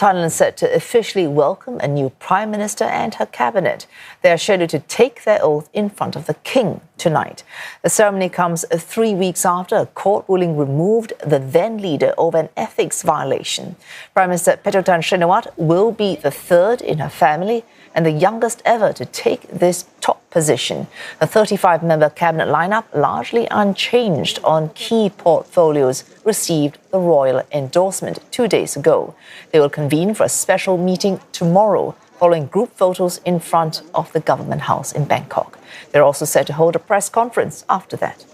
Thailand is set to officially welcome a new Prime Minister and her cabinet. They are scheduled to take their oath in front of the King tonight. The ceremony comes 3 weeks after a court ruling removed the then leader over an ethics violation. Prime Minister Paetongtarn Shinawatra will be the third in her family and the youngest ever to take this top position. A 35-member cabinet lineup, largely unchanged on key portfolios, received the royal endorsement 2 days ago. They will convene for a special meeting tomorrow, following group photos in front of the government house in Bangkok. They're also set to hold a press conference after that.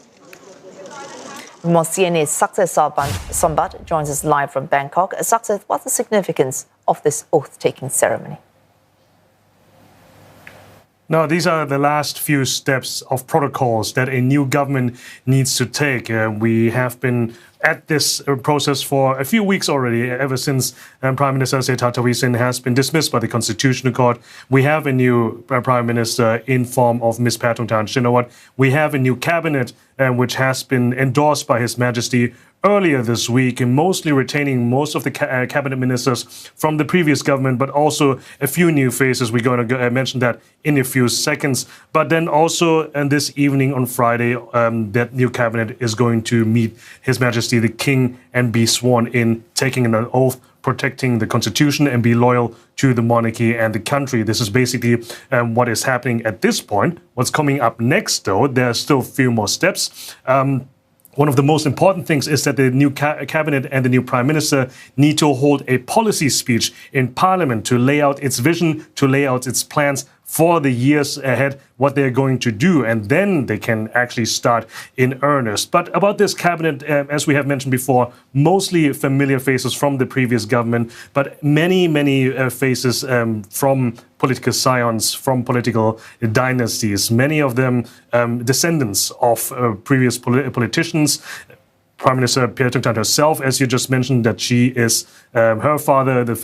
CNA's Saksith Saiyasombut joins us live from Bangkok. Saksith, what's the significance of this oath-taking ceremony? Now, these are the last few steps of protocols that a new government needs to take. We have been at this process for a few weeks already, ever since Prime Minister Srettha Thavisin has been dismissed by the Constitutional Court. We have a new Prime Minister in form of Ms. Paetongtarn Shinawatra. We have a new cabinet which has been endorsed by His Majesty earlier this week, and mostly retaining most of the cabinet ministers from the previous government, but also a few new faces. We're going to mention that in a few seconds. But then also this evening on Friday, that new cabinet is going to meet His Majesty the King and be sworn in, taking an oath, protecting the constitution and be loyal to the monarchy and the country. This is basically what is happening at this point. What's coming up next, though, there are still a few more steps. One of the most important things is that the new cabinet and the new prime minister need to hold a policy speech in parliament to lay out its vision, to lay out its plans for the years ahead, what they're going to do, and then they can actually start in earnest. But about this cabinet, as we have mentioned before, mostly familiar faces from the previous government, but many faces from political scions, from political dynasties, many of them descendants of previous politicians. Prime Minister Paetongtarn herself, as you just mentioned, that she is her father, the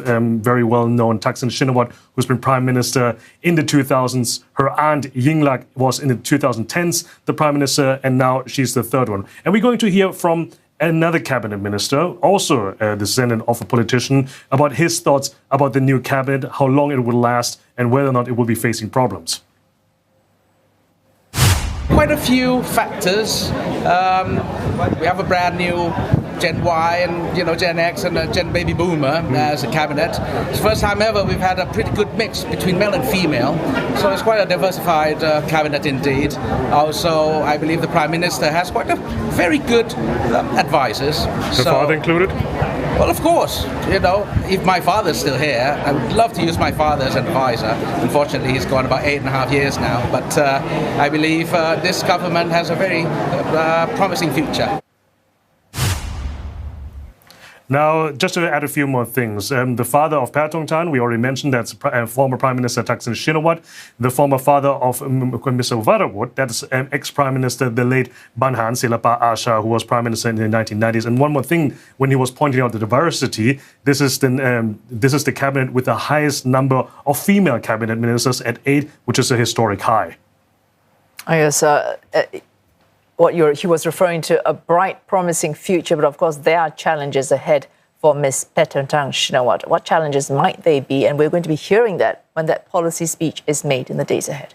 very well-known Thaksin Shinawatra, who's been Prime Minister in the 2000s. Her aunt Yingluck was in the 2010s the Prime Minister, and now she's the third one. And we're going to hear from another cabinet minister, also a descendant of a politician, about his thoughts about the new cabinet, how long it will last, and whether or not it will be facing problems. Quite a few factors. We have a brand new Gen Y and Gen X and a Gen Baby Boomer as a cabinet. It's the first time ever we've had a pretty good mix between male and female, so it's quite a diversified cabinet indeed. Also, I believe the Prime Minister has quite a very good advisors. Her father included? Well, of course, if my father's still here, I would love to use my father as an advisor. Unfortunately, he's gone about 8.5 years now, but I believe this government has a very promising future. Now, just to add a few more things, the father of Paetongtarn, we already mentioned, that's former Prime Minister Thaksin Shinawatra. The former father of Mr. Varavut, that's ex-Prime Minister, the late Banhan Silapa Asha, who was Prime Minister in the 1990s. And one more thing, when he was pointing out the diversity, this is the cabinet with the highest number of female cabinet ministers at 8, which is a historic high. Yes, he was referring to a bright, promising future, but of course there are challenges ahead for Ms. Paetongtarn Shinawatra. What challenges might they be? And we're going to be hearing that when that policy speech is made in the days ahead.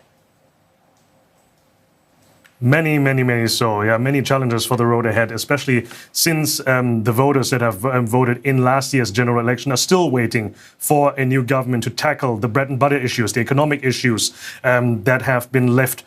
Many so. Yeah, many challenges for the road ahead, especially since the voters that have voted in last year's general election are still waiting for a new government to tackle the bread and butter issues, the economic issues that have been left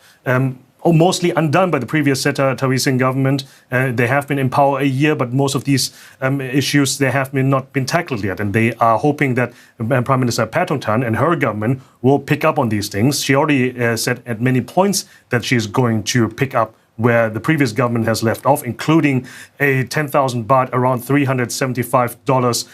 mostly undone by the previous Srettha Thavisin government. They have been in power a year, but most of these issues, they have not been tackled yet. And they are hoping that Prime Minister Paetongtarn and her government will pick up on these things. She already said at many points that she's going to pick up where the previous government has left off, including a 10,000 baht, around $375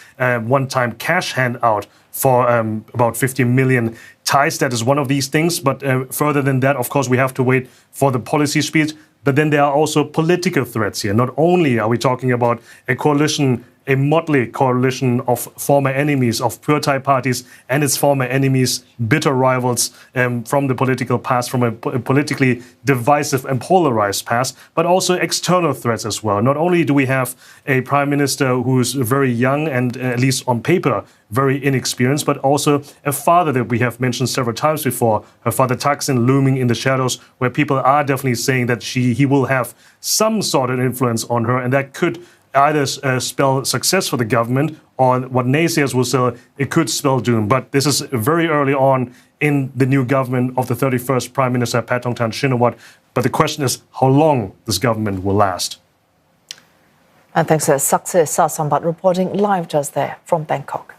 one-time cash handout for about 50 million Thais. That is one of these things. But further than that, of course, we have to wait for the policy speech. But then there are also political threats here. Not only are we talking about a coalition a motley coalition of former enemies of pure Thai parties and its former enemies, bitter rivals from the political past, from a politically divisive and polarized past, but also external threats as well. Not only do we have a prime minister who's very young and, at least on paper, very inexperienced, but also a father that we have mentioned several times before, her father Thaksin, looming in the shadows, where people are definitely saying that he will have some sort of influence on her, and that could either spell success for the government, or what naysayers will say, it could spell doom. But this is very early on in the new government of the 31st Prime Minister Paetongtarn Shinawatra. But the question is how long this government will last. And thanks to Saksith Saiyasombut reporting live just there from Bangkok.